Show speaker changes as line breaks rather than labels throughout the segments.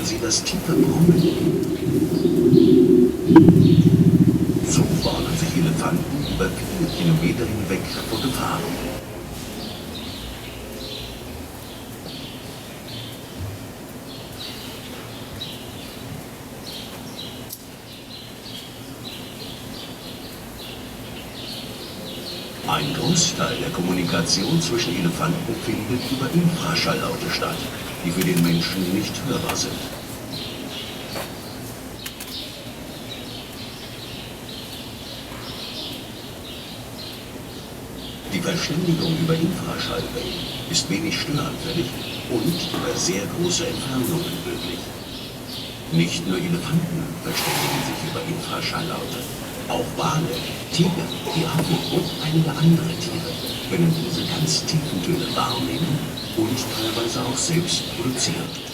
sie das tiefe Brummen. So warnen sich Elefanten über viele Kilometer hinweg vor Gefahren. Ein Großteil der Kommunikation zwischen Elefanten findet über Infraschalllaute statt, die für den Menschen nicht hörbar sind. Die Verständigung über Infraschallwellen ist wenig störanfällig und über sehr große Entfernungen möglich. Nicht nur Elefanten verständigen sich über Infraschalllaute. Auch Wale, Tiger, Giraffen und einige andere Tiere können diese ganz tiefen Töne wahrnehmen und teilweise auch selbst produzieren.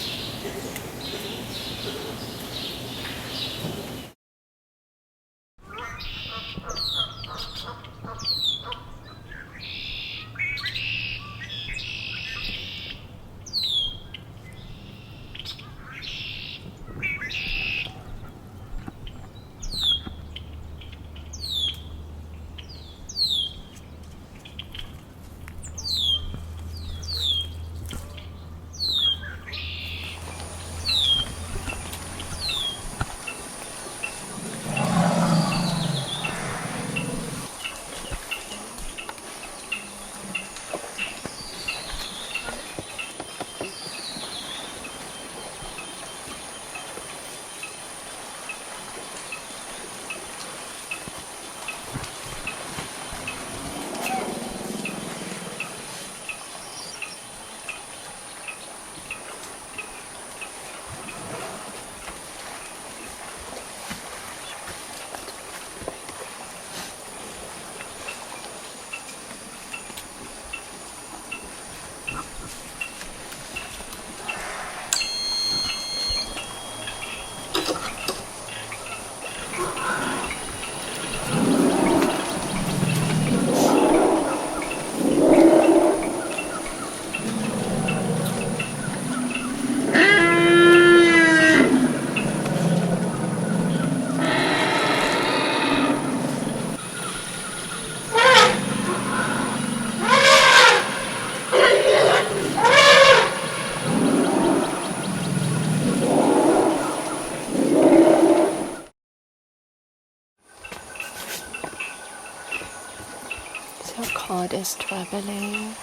Cod is traveling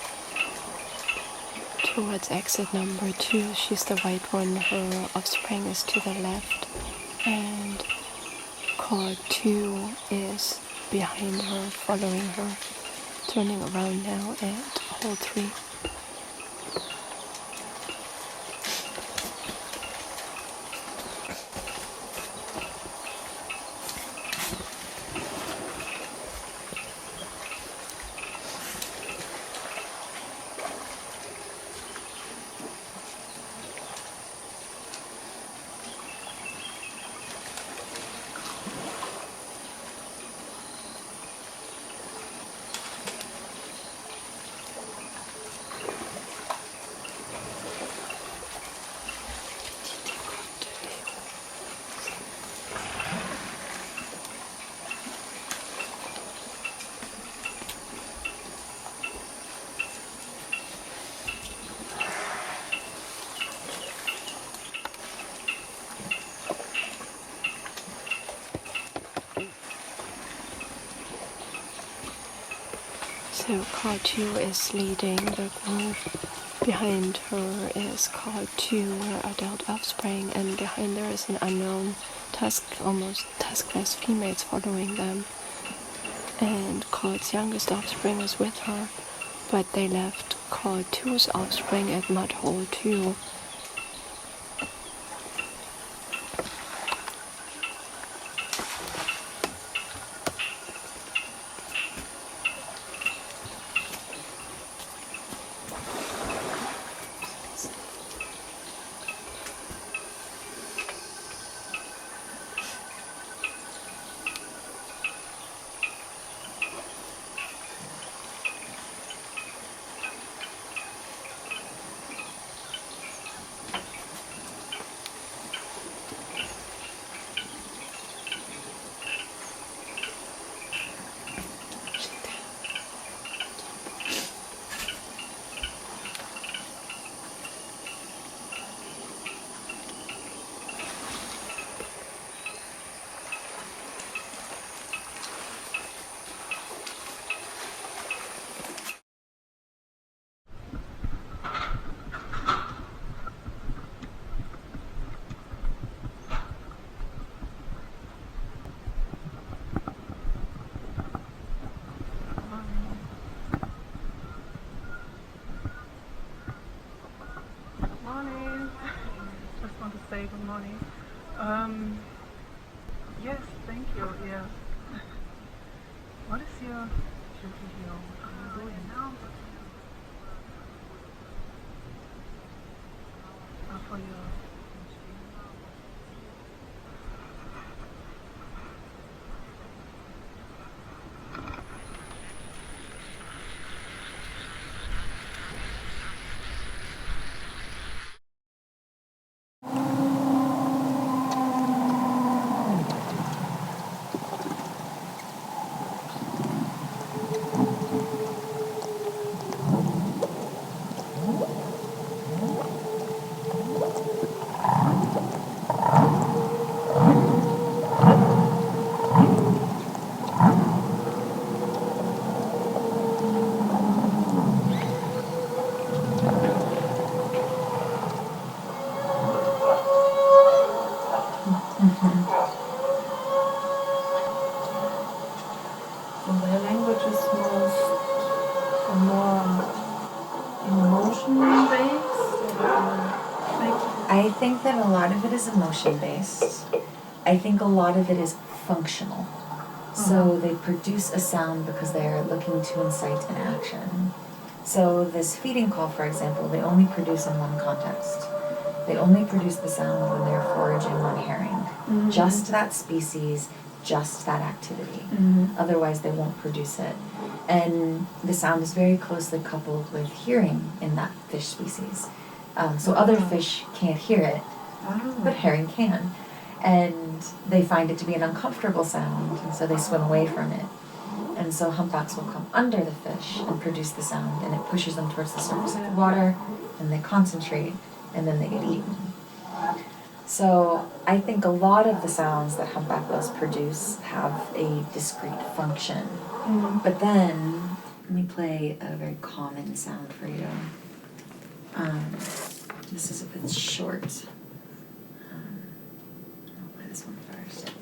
towards exit number 2. She's the right one. Her offspring is to the left. And Cod 2 is behind her, following her, turning around now at hole 3. So Call 2 is leading the group. Behind her is Call 2, her adult offspring, and behind there is an unknown almost tuskless females following them. And Call's youngest offspring is with her, but they left Call 2's offspring at mud hole 2.
Hi, good morning. Yes, thank you. Yeah. What is your duty here? What are you doing? For your
So their language is more emotion based.
I think that a lot of it is emotion based. I think a lot of it is functional. So they produce a sound because they're looking to incite an action. So this feeding call, for example, they only produce in one context. They only produce the sound when they're foraging on herring. Just that species, just that activity. Otherwise they won't produce it. And the sound is very closely coupled with hearing in that fish species. So other fish can't hear it, but herring can. And they find it to be an uncomfortable sound, and so they swim away from it. And so humpbacks will come under the fish and produce the sound, and it pushes them towards the surface of the water, and they concentrate, and then they get eaten. So I think a lot of the sounds that humpback whales produce have a discrete function. But then, let me play a very common sound for you. This is a bit short. I'll play this one first.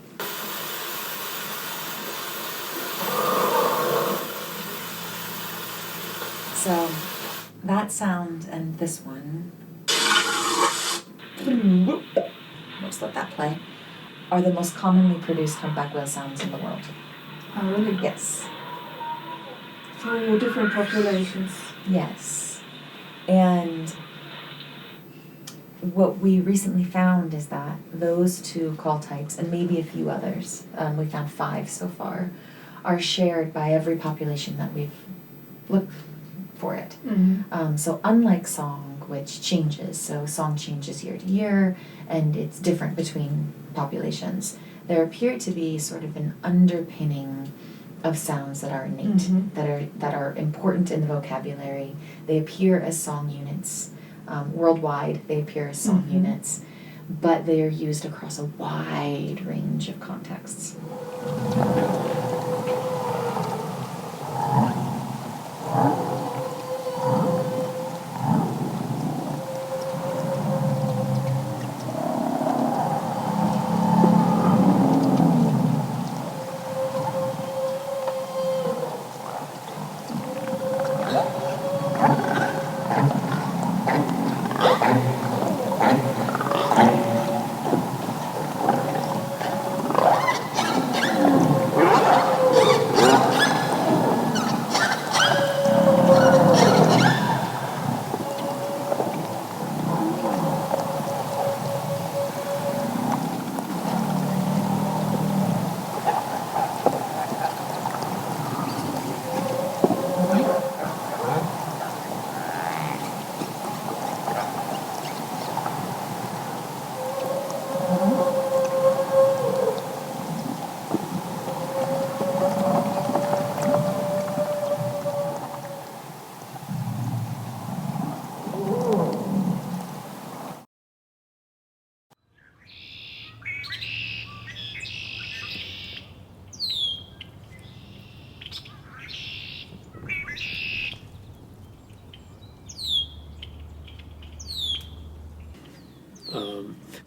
So that sound and this one, let's let that play, are the most commonly produced humpback whale sounds in the world.
Oh, really?
Yes.
For different populations.
Yes. And what we recently found is that those two call types, and maybe a few others, we found 5 so far, are shared by every population that we've looked for it. So unlike song, which changes, so song changes year to year, and it's different between populations, there appear to be sort of an underpinning of sounds that are innate, that are important in the vocabulary. They appear as song units. Worldwide, they appear as song units, but they are used across a wide range of contexts.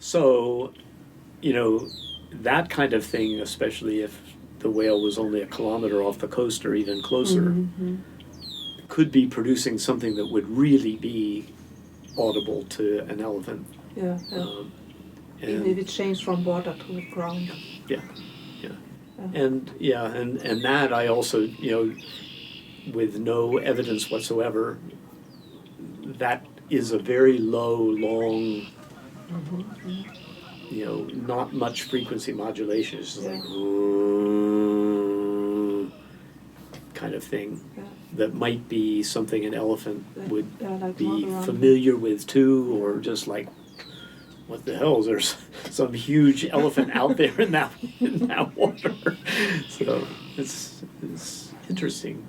So, that kind of thing, especially if the whale was only a kilometer off the coast or even closer, could be producing something that would really be audible to an elephant.
Yeah. Even if it changed from water to ground.
Yeah. And that I also, you know, with no evidence whatsoever, that is a very low, long, you know, not much frequency modulation. It's just like kind of thing that might be something an elephant would
like
be familiar with too, or just like, what the hell, there's some huge elephant out there in that water. So it's interesting.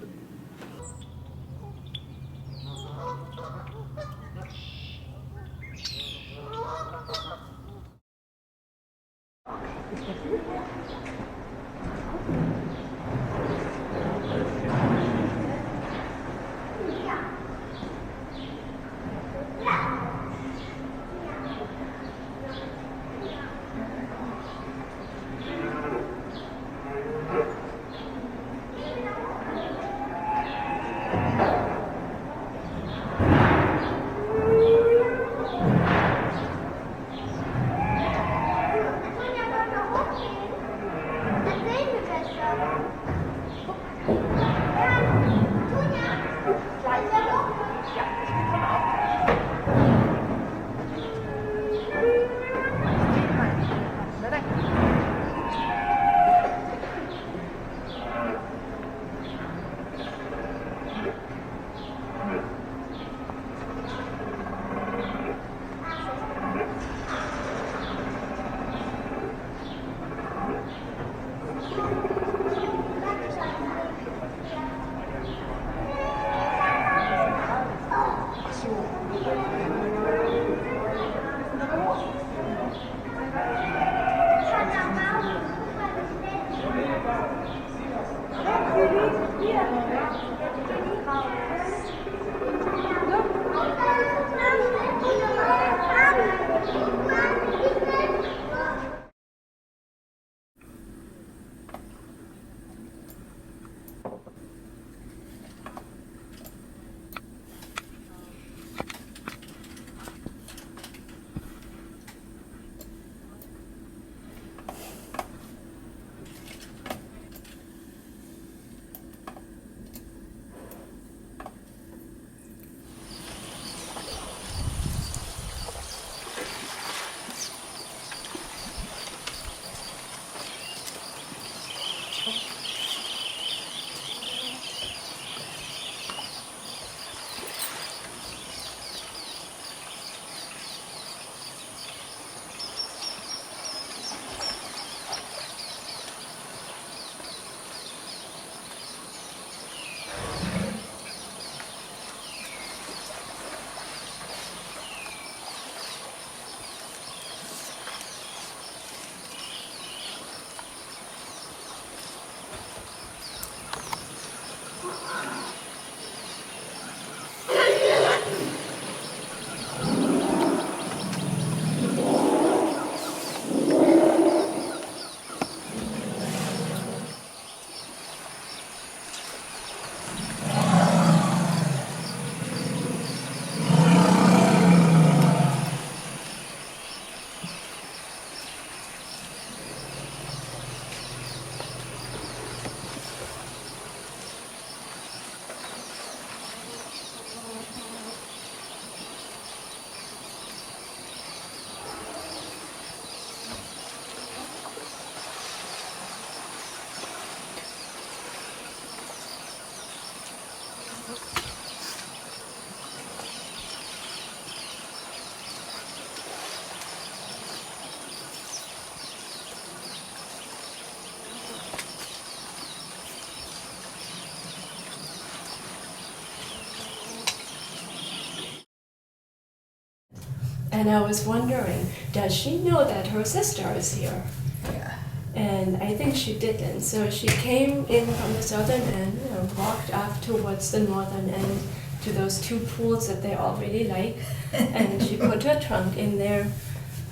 And I was wondering, does she know that her sister is here?
Yeah.
And I think she didn't. So she came in from the southern end and walked up towards the northern end to those two pools that they all really like. And she put her trunk in there,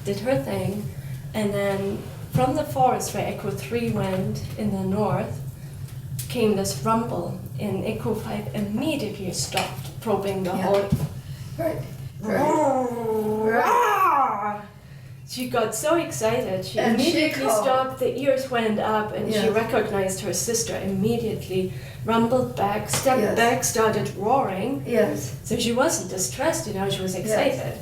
did her thing. And then from the forest where Echo 3 went in the north came this rumble. And Echo 5 immediately stopped, probing the whole...
Right.
She got so excited, she
And she
immediately
called.
stopped, the ears went up, and she
Yes.
recognized her sister immediately, rumbled back, stepped
Yes.
back, started roaring.
Yes.
So she wasn't distressed, she was excited.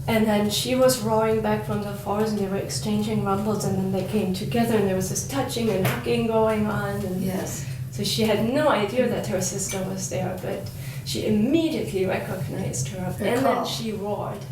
And then she was roaring back from the forest, and they were exchanging rumbles, and then they came together, and there was this touching and hugging going on. And
Yes.
so she had no idea that her sister was there, but she immediately recognized her, and then
call.
she roared.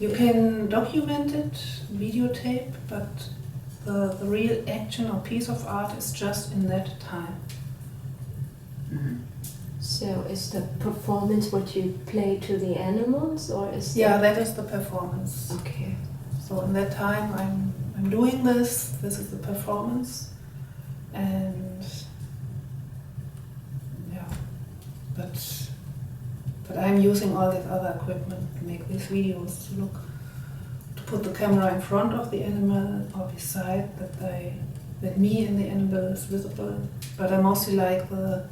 You can document it, videotape, but the real action or piece of art is just in that time.
So is the performance what you play to the animals, or is
Yeah, that is the performance.
Okay.
So in that time I'm doing this is the performance, and yeah, but I'm using all this other equipment to make these videos, to put the camera in front of the animal or beside, that me and the animal is visible. But I mostly like the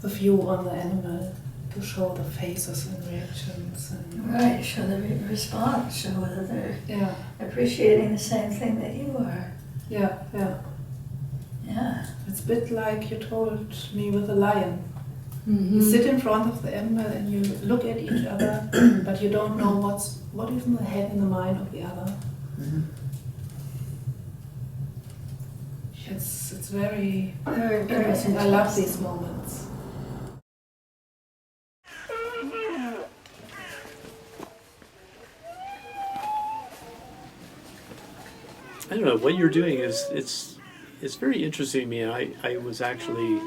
view on the animal, to show the faces and reactions and
Right, show the response, show whether they're
yeah,
appreciating the same thing that you are.
yeah, yeah.
Yeah.
It's a bit like you told me with the lion. You
Mm-hmm.
sit in front of the animal and you look at each other, but you don't know what is in the head and the mind of the other. It's very
Very, very
interesting. I love
interesting.
these moments.
I don't know what you're doing is it's very interesting to me. I was actually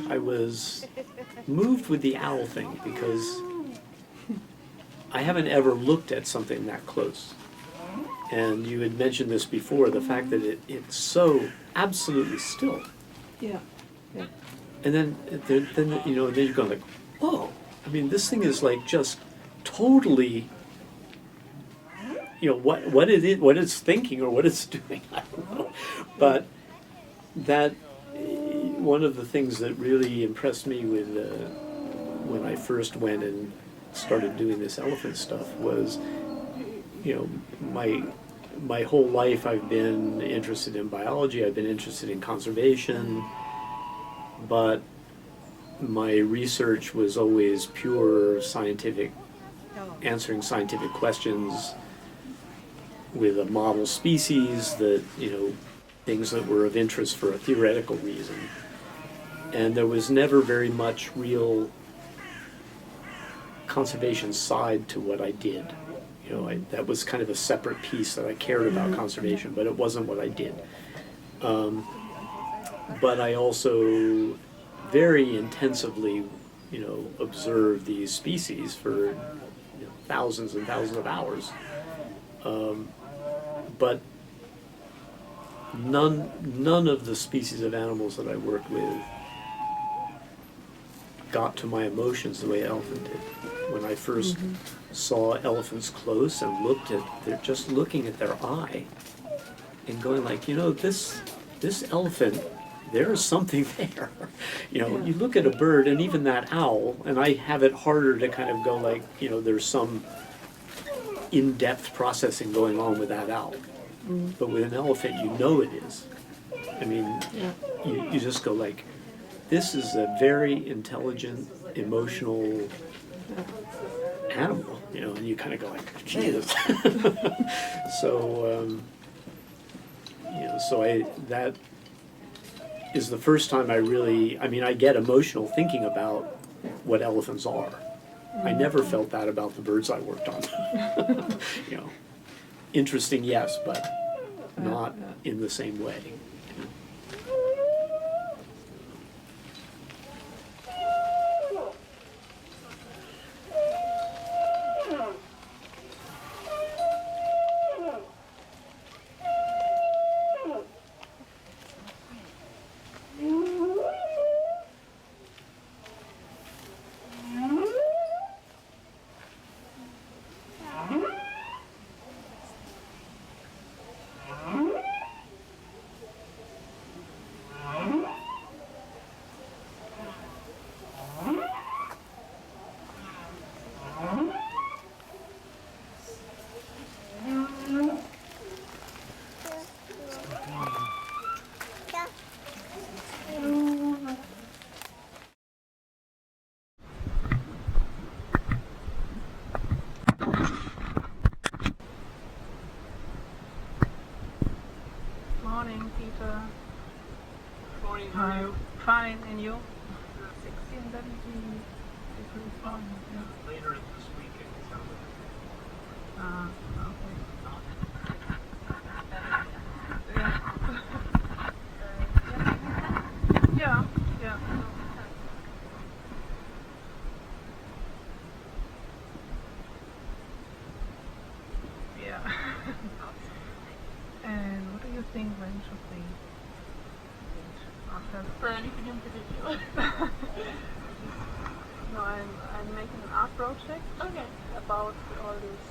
I was moved with the owl thing because I haven't ever looked at something that close. And you had mentioned this before, the fact that it's so absolutely still.
Yeah.
And then you know, then you're going like, whoa! I mean, this thing is like just totally, you know, what it's thinking or what it's doing, I don't know. But that one of the things that really impressed me with when I first went and started doing this elephant stuff was, you know, my whole life I've been interested in biology. I've been interested in conservation, but my research was always pure scientific, answering scientific questions with a model species that, you know, things that were of interest for a theoretical reason. And there was never very much real conservation side to what I did. You know, that was kind of a separate piece that I cared about conservation, but it wasn't what I did. But I also very intensively, you know, observed these species for, you know, thousands and thousands of hours. But none of the species of animals that I worked with got to my emotions the way elephant did. When I first saw elephants close and they're just looking at their eye and going like, you know, this elephant, there's something there. You know, you look at a bird and even that owl, and I have it harder to kind of go like, you know, there's some in-depth processing going on with that owl. But with an elephant, you know it is. I mean, you just go like, this is a very intelligent, emotional animal, you know, and you kind of go like, Jesus. So, you know, that is the first time I get emotional thinking about what elephants are. I never felt that about the birds I worked on. You know, interesting, yes, but not in the same way.
Morning, Peter. Morning, how are you? Fine, and you? 16, 17 degrees fine. Yeah.
Later this weekend,
Okay. Yeah. Yeah. Yeah. And what do you think when should we after
For anything in particular?
No, I'm making an art project.
Okay.
About all this.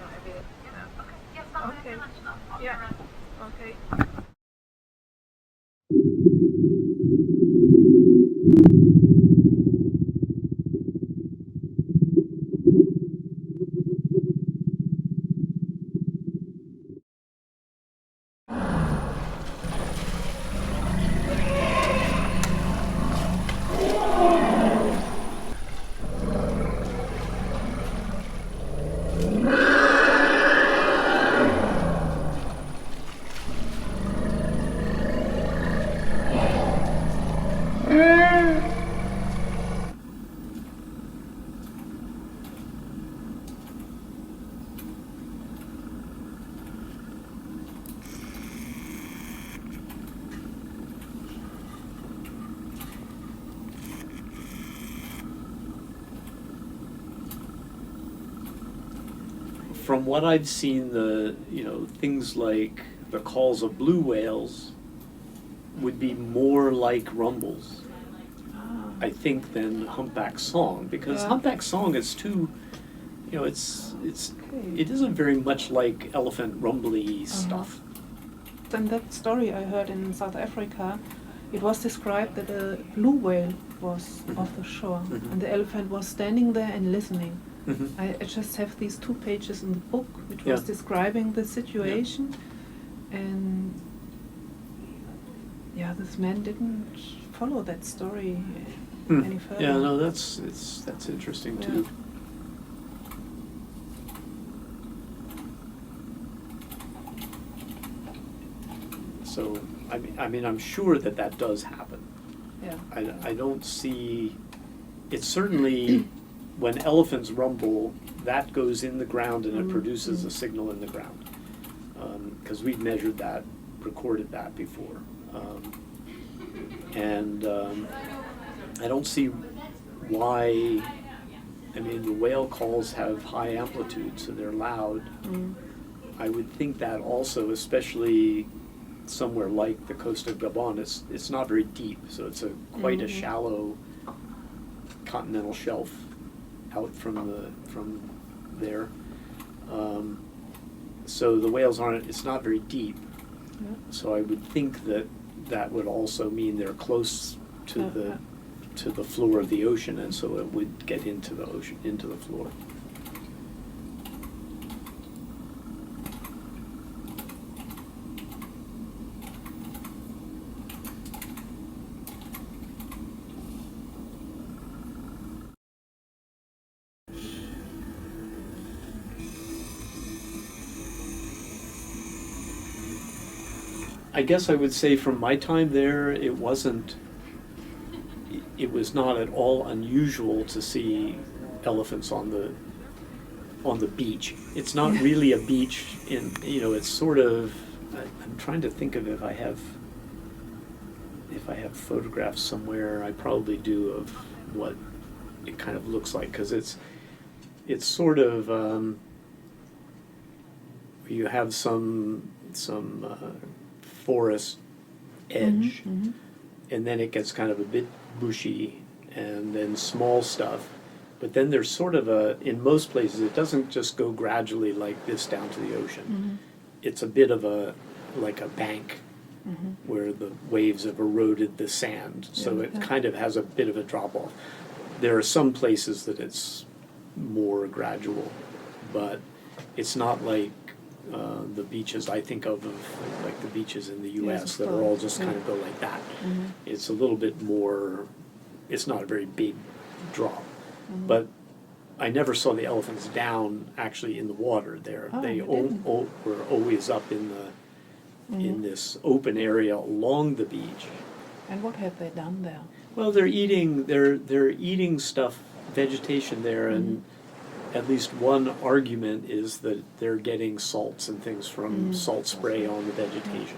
Everything.
Yeah. Okay. Yes, no,
Okay.
very much. No, I'll
Yeah.
be around.
Okay.
from what I've seen, things like the calls of blue whales would be more like rumbles, I think, than humpback song, because
Yeah.
humpback song is too, it isn't very much like elephant rumbly stuff.
Then that story I heard in South Africa, it was described that a blue whale was off the shore,
Mhm.
and the elephant was standing there and listening.
Mhm.
I just have these 2 pages in the book which
Yeah.
was describing the situation, and this man didn't follow that story any further.
Yeah, no, that's interesting
Yeah.
too. So, I mean, I'm sure that does happen.
Yeah.
I don't see, it's certainly, when elephants rumble, that goes in the ground and it produces a signal in the ground. Because we've measured that, recorded that before. I don't see why, I mean, the whale calls have high amplitude, so they're loud. I would think that also, especially somewhere like the coast of Gabon, it's not very deep, so it's quite a shallow continental shelf out from there. So the whales it's not very deep.
Yeah.
So I would think that would also mean they're close to the floor of the ocean, and so it would get into the ocean, into the floor. I guess I would say from my time there, it was not at all unusual to see elephants on the beach. It's not really a beach it's sort of, I'm trying to think of if I have photographs somewhere. I probably do, of what it kind of looks like, because it's sort of, you have some forest edge, and then it gets kind of a bit bushy, and then small stuff. But then there's sort of in most places, it doesn't just go gradually like this down to the ocean. It's a bit of like a bank where the waves have eroded the sand, so it kind of has a bit of a drop off. There are some places that it's more gradual, but it's not like the beaches I think of like the beaches in the U.S. that are all just kind of go like that. It's a little bit more, it's not a very big drop. But I never saw the elephants down actually in the water there. They were always up in this open area along the beach.
And what have they done there?
Well, they're eating stuff, vegetation there, and at least one argument is that they're getting salts and things from salt spray on the vegetation.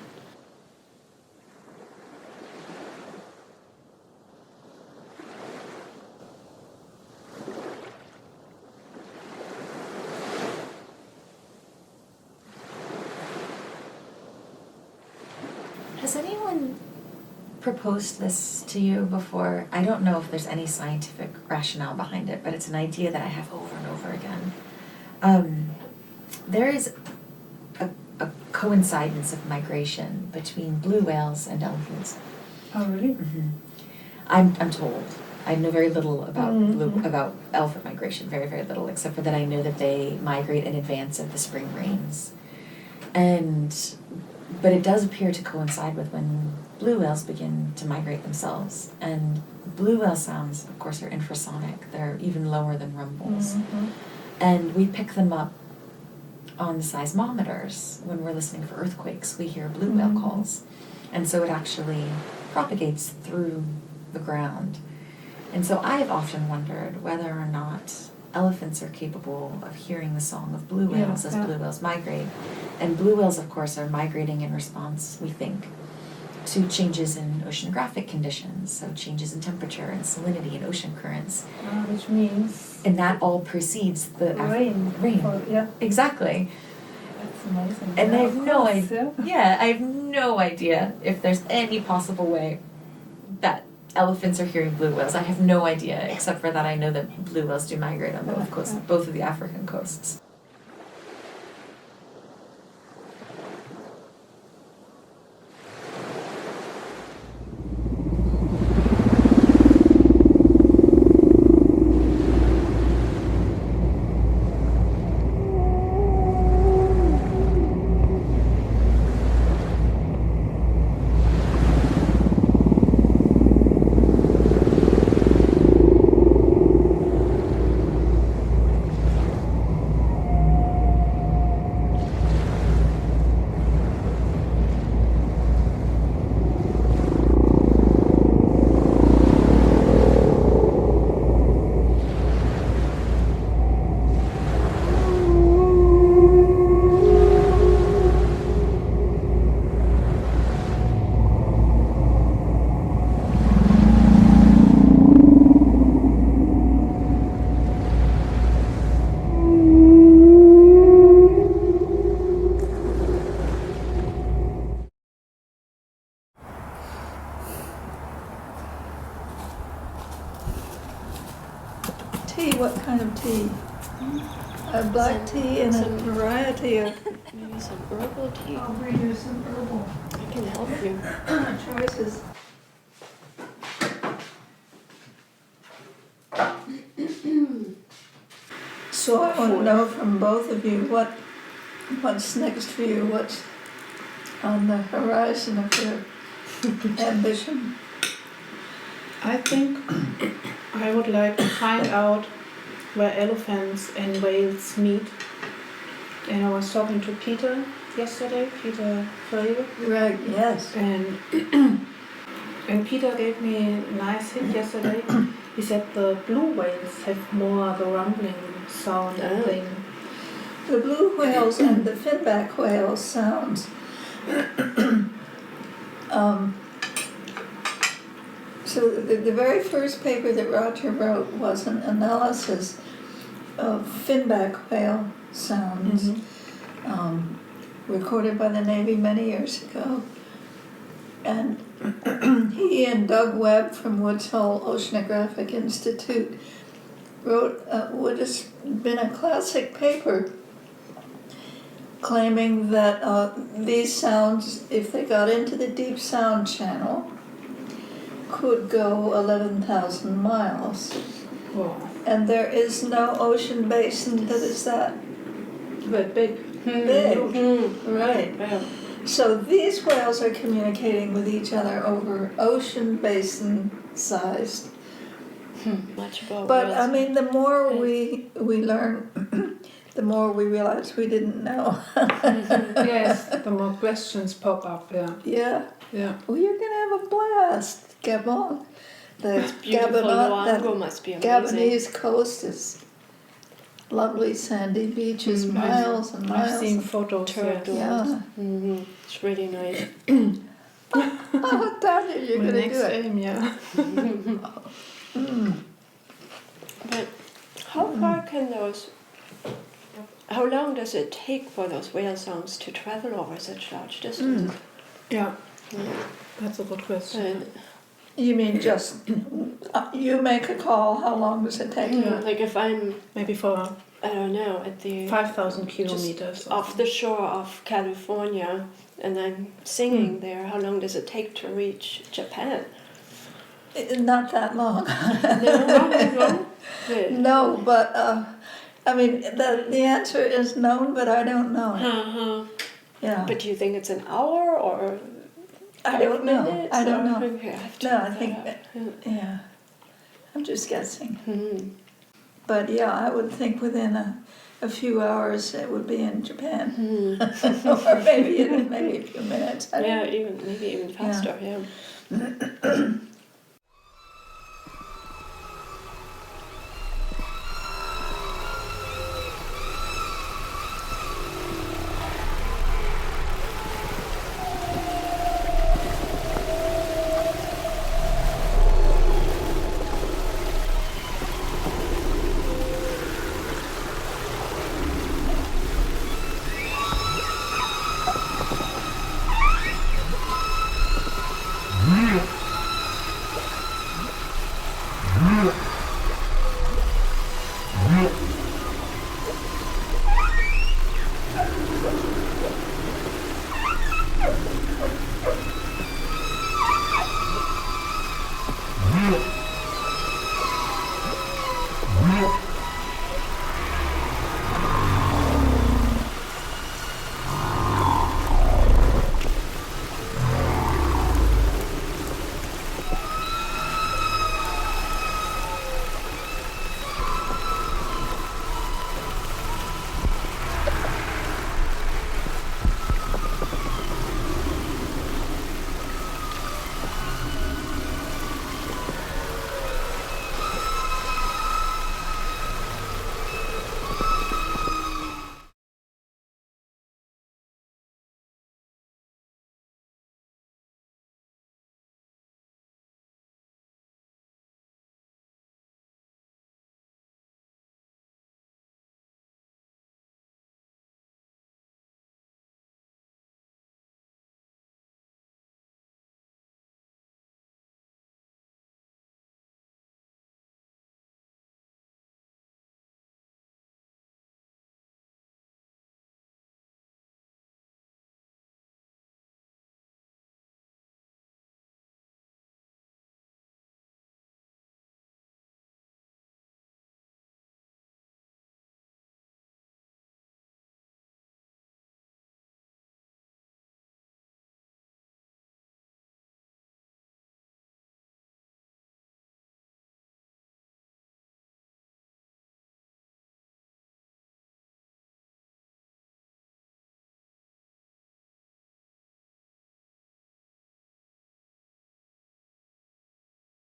Has anyone proposed this to you before? I don't know if there's any scientific rationale behind it, but it's an idea that I have over and over again. There is a coincidence of migration between blue whales and elephants.
Oh, really?
I'm told. I know very little about about elephant migration, very, very little, except for that I know that they migrate in advance of the spring rains. But it does appear to coincide with when blue whales begin to migrate themselves. And blue whale sounds, of course, are infrasonic. They're even lower than rumbles. And we pick them up on the seismometers. When we're listening for earthquakes, we hear blue whale calls. And so it actually propagates through the ground. And so I have often wondered whether or not elephants are capable of hearing the song of blue whales as blue whales migrate. And blue whales, of course, are migrating in response, we think, to changes in oceanographic conditions, so changes in temperature and salinity and ocean currents.
Which means
And that all precedes the
rain.
rain.
Yeah,
Exactly.
that's amazing.
And
Yeah,
I have
of
no
course,
idea.
yeah.
Yeah, I have no idea if there's any possible way that elephants are hearing blue whales. I have no idea, except for that I know that blue whales do migrate on both coasts, both of the African coasts.
Tea, what kind of tea? A black tea and a variety of.
Maybe some herbal tea.
I'll bring you some herbal
I can help you.
choices. So I want to know from both of you what's next for you, what's on the horizon of your ambition.
I think I would like to find out where elephants and whales meet. And I was talking to Peter yesterday, Peter Frege,
Right, yes.
and and Peter gave me a nice hint yesterday. He said the blue whales have more of a rumbling sound and thing.
The blue whales and the finback whale sounds. So the very first paper that Roger wrote was an analysis of finback whale sounds, recorded by the Navy many years ago. And he and Doug Webb from Woods Hole Oceanographic Institute wrote what has been a classic paper claiming that these sounds, if they got into the deep sound channel, could go 11,000 miles.
Wow.
And there is no ocean basin that is that
But big.
big.
Mm-hmm.
Right.
Yeah.
So these whales are communicating with each other over ocean basin sized.
Much about
But
whales.
I mean, the more we learn, the more we realize we didn't know.
Yes, the more questions pop up. Yeah.
Yeah.
Yeah.
Well, you're gonna have a blast, Gabon. The
Beautiful Luango
the
must be amazing.
Gabonese coast is lovely sandy beaches, miles and miles.
I've seen photos.
Turtles.
Yes.
Yeah.
Mm-hmm. It's really nice.
Oh, Tanja, you're
My
gonna
next
do it.
aim, yeah.
But how far can those? How long does it take for those whale sounds to travel over such large distances?
Yeah. That's a good question.
You mean just you make a call? How long does it take?
Like if I'm,
Maybe for
I don't know, at the
5,000 kilometers. or
off the shore of California, and I'm singing there, how long does it take to reach Japan?
Not that long.
No. Good.
No, but I mean the answer is known, but I don't know.
Uh-huh.
Yeah,
But do you think it's an hour or
I don't
5
know.
minutes?
I don't
or-
know.
Okay, I have to
No, I
look
think
that up.
yeah. I'm just guessing.
Mhm.
But yeah, I would think within a few hours it would be in Japan,
Mhm.
or maybe a few minutes. I don't
Yeah, maybe even faster. Yeah.